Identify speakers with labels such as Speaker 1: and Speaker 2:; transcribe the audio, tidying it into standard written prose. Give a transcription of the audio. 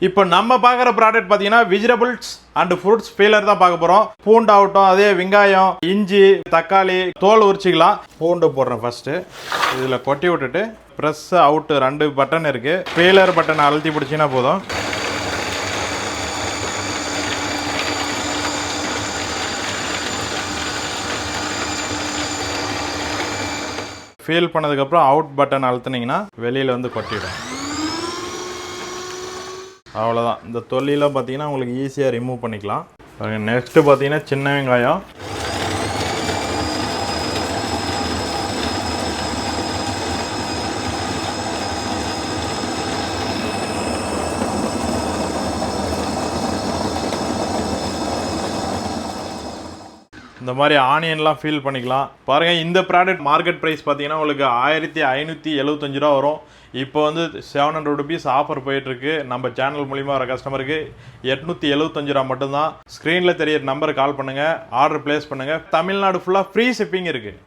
Speaker 1: இப்போ நம்ம பார்க்குற ப்ராடக்ட் பார்த்தீங்கன்னா வெஜிடபிள்ஸ் அண்ட் ஃப்ரூட்ஸ் பீலர் தான் பார்க்க போகிறோம். பூண்டாகட்டும், அதே வெங்காயம், இஞ்சி, தக்காளி, தோல் உரிச்சிக்கலாம். பூண்டு போடுறேன் ஃபர்ஸ்ட்டு. இதில் கொட்டி விட்டுட்டு ப்ரெஸ் அவுட்டு 2 பட்டன் இருக்குது. பீலர் பட்டனை அழுத்தி பிடிச்சிங்கன்னா போதும். ஃபீல் பண்ணதுக்கப்புறம் அவுட் பட்டன் அழுத்துனீங்கன்னா வெளியில் வந்து கொட்டிடும். அவ்வளோதான். இந்த தொல்லிலாம் பார்த்தீங்கன்னா உங்களுக்கு ஈஸியாக ரிமூவ் பண்ணிக்கலாம். நெக்ஸ்ட்டு பார்த்தீங்கன்னா சின்ன வெங்காயம், இந்த மாதிரி ஆனியன்லாம் ஃபீல் பண்ணிக்கலாம். பாருங்கள், இந்த ப்ராடக்ட் மார்க்கெட் ப்ரைஸ் பார்த்தீங்கன்னா உங்களுக்கு 1575 ரூபா வரும். இப்போ வந்து 700 ருபீஸ் ஆஃபர் போயிட்டுருக்கு. நம்ம சேனல் மூலிமா வர கஸ்டமருக்கு 875 ரூபா மட்டும்தான். ஸ்க்ரீனில் தெரியிற நம்பருக்கு கால் பண்ணுங்கள், ஆர்டர் ப்ளேஸ் பண்ணுங்கள். தமிழ்நாடு ஃபுல்லாக ஃப்ரீ ஷிப்பிங் இருக்குது.